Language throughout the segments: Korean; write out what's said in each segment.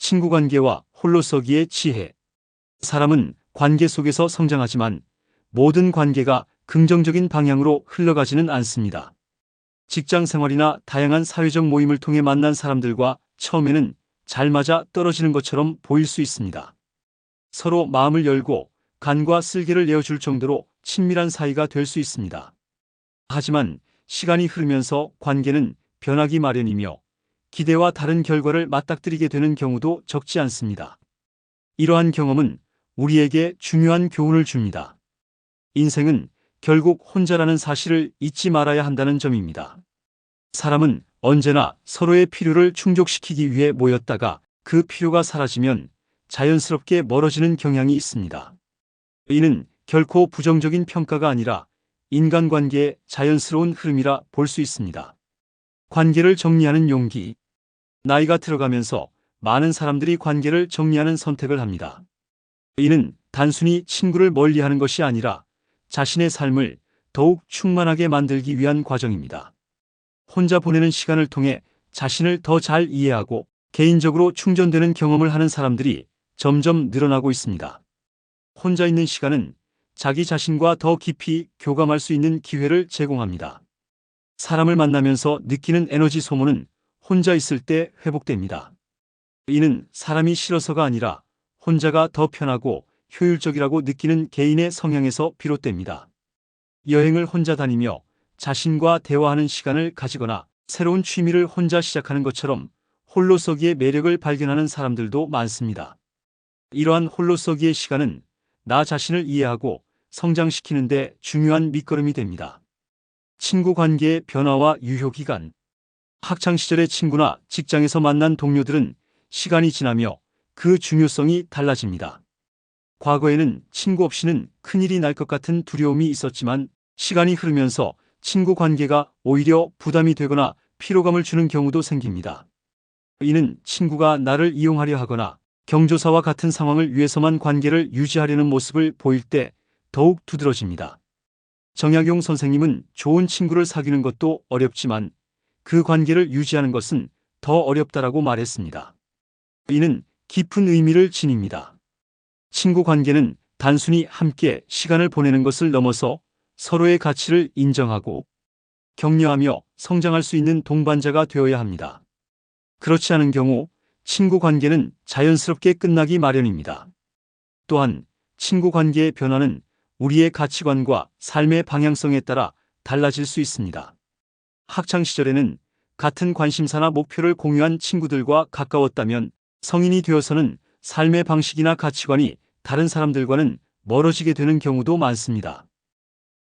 친구 관계와 홀로서기의 지혜. 사람은 관계 속에서 성장하지만 모든 관계가 긍정적인 방향으로 흘러가지는 않습니다. 직장 생활이나 다양한 사회적 모임을 통해 만난 사람들과 처음에는 잘 맞아 떨어지는 것처럼 보일 수 있습니다. 서로 마음을 열고 간과 쓸개를 내어줄 정도로 친밀한 사이가 될 수 있습니다. 하지만 시간이 흐르면서 관계는 변하기 마련이며 기대와 다른 결과를 맞닥뜨리게 되는 경우도 적지 않습니다. 이러한 경험은 우리에게 중요한 교훈을 줍니다. 인생은 결국 혼자라는 사실을 잊지 말아야 한다는 점입니다. 사람은 언제나 서로의 필요를 충족시키기 위해 모였다가 그 필요가 사라지면 자연스럽게 멀어지는 경향이 있습니다. 이는 결코 부정적인 평가가 아니라 인간관계의 자연스러운 흐름이라 볼 수 있습니다. 관계를 정리하는 용기. 나이가 들어가면서 많은 사람들이 관계를 정리하는 선택을 합니다. 이는 단순히 친구를 멀리하는 것이 아니라 자신의 삶을 더욱 충만하게 만들기 위한 과정입니다. 혼자 보내는 시간을 통해 자신을 더 잘 이해하고 개인적으로 충전되는 경험을 하는 사람들이 점점 늘어나고 있습니다. 혼자 있는 시간은 자기 자신과 더 깊이 교감할 수 있는 기회를 제공합니다. 사람을 만나면서 느끼는 에너지 소모는 혼자 있을 때 회복됩니다. 이는 사람이 싫어서가 아니라 혼자가 더 편하고 효율적이라고 느끼는 개인의 성향에서 비롯됩니다. 여행을 혼자 다니며 자신과 대화하는 시간을 가지거나 새로운 취미를 혼자 시작하는 것처럼 홀로서기의 매력을 발견하는 사람들도 많습니다. 이러한 홀로서기의 시간은 나 자신을 이해하고 성장시키는 데 중요한 밑거름이 됩니다. 친구 관계의 변화와 유효기간. 학창시절의 친구나 직장에서 만난 동료들은 시간이 지나며 그 중요성이 달라집니다. 과거에는 친구 없이는 큰일이 날 것 같은 두려움이 있었지만 시간이 흐르면서 친구 관계가 오히려 부담이 되거나 피로감을 주는 경우도 생깁니다. 이는 친구가 나를 이용하려 하거나 경조사와 같은 상황을 위해서만 관계를 유지하려는 모습을 보일 때 더욱 두드러집니다. 정약용 선생님은 좋은 친구를 사귀는 것도 어렵지만 그 관계를 유지하는 것은 더 어렵다라고 말했습니다. 이는 깊은 의미를 지닙니다. 친구 관계는 단순히 함께 시간을 보내는 것을 넘어서 서로의 가치를 인정하고 격려하며 성장할 수 있는 동반자가 되어야 합니다. 그렇지 않은 경우 친구 관계는 자연스럽게 끝나기 마련입니다. 또한 친구 관계의 변화는 우리의 가치관과 삶의 방향성에 따라 달라질 수 있습니다. 학창시절에는 같은 관심사나 목표를 공유한 친구들과 가까웠다면 성인이 되어서는 삶의 방식이나 가치관이 다른 사람들과는 멀어지게 되는 경우도 많습니다.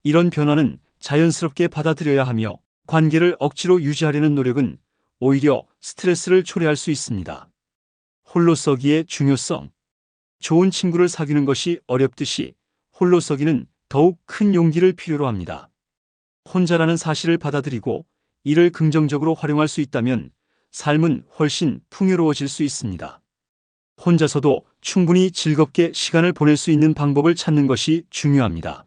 이런 변화는 자연스럽게 받아들여야 하며 관계를 억지로 유지하려는 노력은 오히려 스트레스를 초래할 수 있습니다. 홀로서기의 중요성. 좋은 친구를 사귀는 것이 어렵듯이 홀로서기는 더욱 큰 용기를 필요로 합니다. 혼자라는 사실을 받아들이고 이를 긍정적으로 활용할 수 있다면 삶은 훨씬 풍요로워질 수 있습니다. 혼자서도 충분히 즐겁게 시간을 보낼 수 있는 방법을 찾는 것이 중요합니다.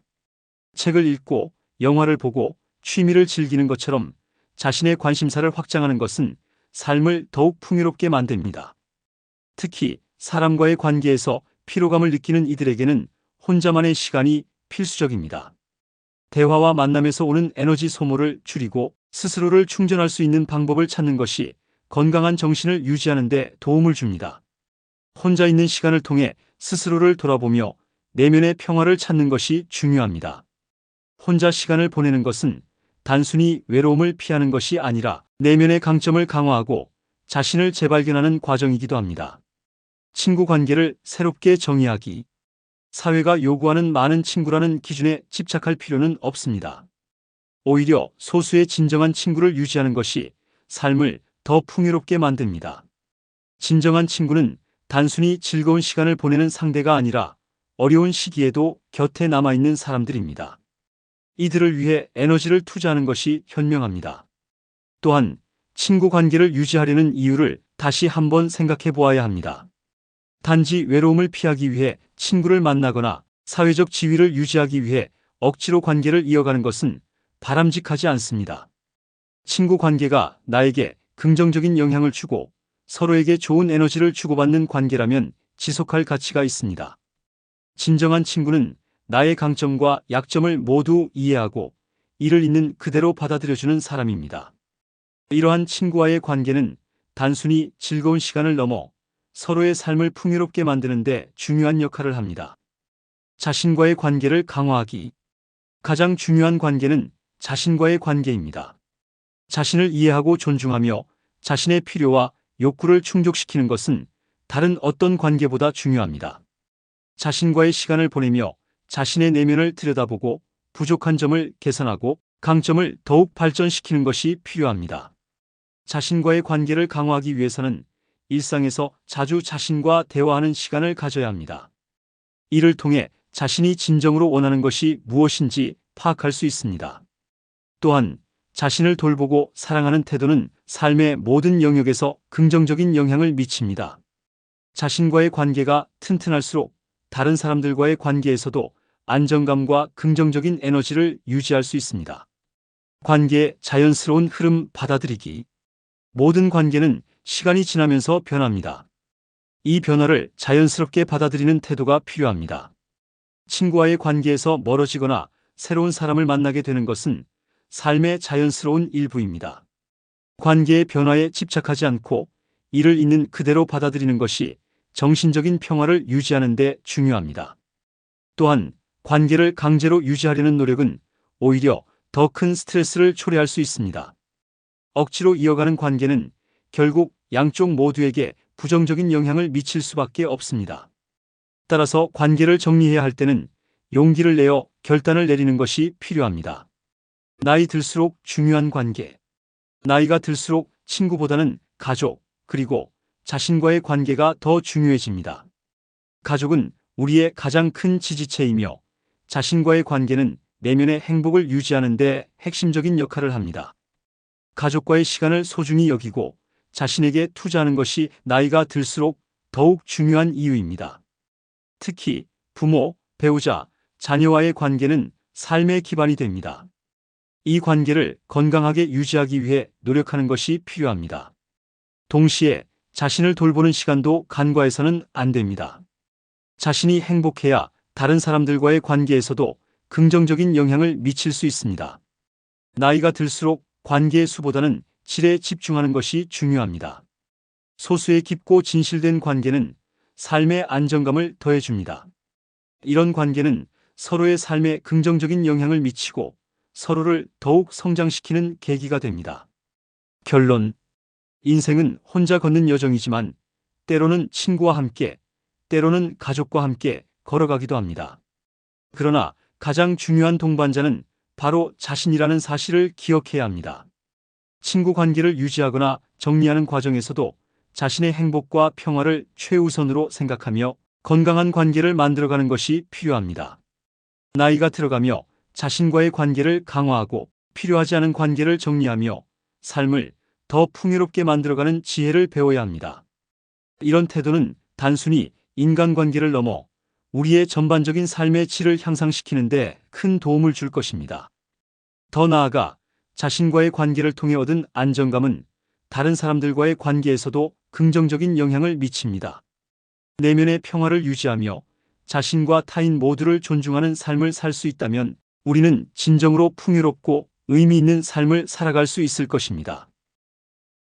책을 읽고 영화를 보고 취미를 즐기는 것처럼 자신의 관심사를 확장하는 것은 삶을 더욱 풍요롭게 만듭니다. 특히 사람과의 관계에서 피로감을 느끼는 이들에게는 혼자만의 시간이 필수적입니다. 대화와 만남에서 오는 에너지 소모를 줄이고 스스로를 충전할 수 있는 방법을 찾는 것이 건강한 정신을 유지하는 데 도움을 줍니다. 혼자 있는 시간을 통해 스스로를 돌아보며 내면의 평화를 찾는 것이 중요합니다. 혼자 시간을 보내는 것은 단순히 외로움을 피하는 것이 아니라 내면의 강점을 강화하고 자신을 재발견하는 과정이기도 합니다. 친구 관계를 새롭게 정의하기. 사회가 요구하는 많은 친구라는 기준에 집착할 필요는 없습니다. 오히려 소수의 진정한 친구를 유지하는 것이 삶을 더 풍요롭게 만듭니다. 진정한 친구는 단순히 즐거운 시간을 보내는 상대가 아니라 어려운 시기에도 곁에 남아있는 사람들입니다. 이들을 위해 에너지를 투자하는 것이 현명합니다. 또한 친구 관계를 유지하려는 이유를 다시 한번 생각해 보아야 합니다. 단지 외로움을 피하기 위해 친구를 만나거나 사회적 지위를 유지하기 위해 억지로 관계를 이어가는 것은 바람직하지 않습니다. 친구 관계가 나에게 긍정적인 영향을 주고 서로에게 좋은 에너지를 주고받는 관계라면 지속할 가치가 있습니다. 진정한 친구는 나의 강점과 약점을 모두 이해하고 이를 있는 그대로 받아들여주는 사람입니다. 이러한 친구와의 관계는 단순히 즐거운 시간을 넘어 서로의 삶을 풍요롭게 만드는 데 중요한 역할을 합니다. 자신과의 관계를 강화하기. 가장 중요한 관계는 자신과의 관계입니다. 자신을 이해하고 존중하며 자신의 필요와 욕구를 충족시키는 것은 다른 어떤 관계보다 중요합니다. 자신과의 시간을 보내며 자신의 내면을 들여다보고 부족한 점을 개선하고 강점을 더욱 발전시키는 것이 필요합니다. 자신과의 관계를 강화하기 위해서는 일상에서 자주 자신과 대화하는 시간을 가져야 합니다. 이를 통해 자신이 진정으로 원하는 것이 무엇인지 파악할 수 있습니다. 또한 자신을 돌보고 사랑하는 태도는 삶의 모든 영역에서 긍정적인 영향을 미칩니다. 자신과의 관계가 튼튼할수록 다른 사람들과의 관계에서도 안정감과 긍정적인 에너지를 유지할 수 있습니다. 관계의 자연스러운 흐름 받아들이기. 모든 관계는 시간이 지나면서 변합니다. 이 변화를 자연스럽게 받아들이는 태도가 필요합니다. 친구와의 관계에서 멀어지거나 새로운 사람을 만나게 되는 것은 삶의 자연스러운 일부입니다. 관계의 변화에 집착하지 않고 이를 있는 그대로 받아들이는 것이 정신적인 평화를 유지하는 데 중요합니다. 또한 관계를 강제로 유지하려는 노력은 오히려 더 큰 스트레스를 초래할 수 있습니다. 억지로 이어가는 관계는 결국 양쪽 모두에게 부정적인 영향을 미칠 수밖에 없습니다. 따라서 관계를 정리해야 할 때는 용기를 내어 결단을 내리는 것이 필요합니다. 나이 들수록 중요한 관계. 나이가 들수록 친구보다는 가족, 그리고 자신과의 관계가 더 중요해집니다. 가족은 우리의 가장 큰 지지체이며 자신과의 관계는 내면의 행복을 유지하는 데 핵심적인 역할을 합니다. 가족과의 시간을 소중히 여기고 자신에게 투자하는 것이 나이가 들수록 더욱 중요한 이유입니다. 특히 부모, 배우자, 자녀와의 관계는 삶의 기반이 됩니다. 이 관계를 건강하게 유지하기 위해 노력하는 것이 필요합니다. 동시에 자신을 돌보는 시간도 간과해서는 안 됩니다. 자신이 행복해야 다른 사람들과의 관계에서도 긍정적인 영향을 미칠 수 있습니다. 나이가 들수록 관계의 수보다는 질에 집중하는 것이 중요합니다. 소수의 깊고 진실된 관계는 삶의 안정감을 더해줍니다. 이런 관계는 서로의 삶에 긍정적인 영향을 미치고 서로를 더욱 성장시키는 계기가 됩니다. 결론. 인생은 혼자 걷는 여정이지만 때로는 친구와 함께, 때로는 가족과 함께 걸어가기도 합니다. 그러나 가장 중요한 동반자는 바로 자신이라는 사실을 기억해야 합니다. 친구 관계를 유지하거나 정리하는 과정에서도 자신의 행복과 평화를 최우선으로 생각하며 건강한 관계를 만들어가는 것이 필요합니다. 나이가 들어가며 자신과의 관계를 강화하고 필요하지 않은 관계를 정리하며 삶을 더 풍요롭게 만들어가는 지혜를 배워야 합니다. 이런 태도는 단순히 인간관계를 넘어 우리의 전반적인 삶의 질을 향상시키는 데 큰 도움을 줄 것입니다. 더 나아가 자신과의 관계를 통해 얻은 안정감은 다른 사람들과의 관계에서도 긍정적인 영향을 미칩니다. 내면의 평화를 유지하며 자신과 타인 모두를 존중하는 삶을 살 수 있다면 우리는 진정으로 풍요롭고 의미 있는 삶을 살아갈 수 있을 것입니다.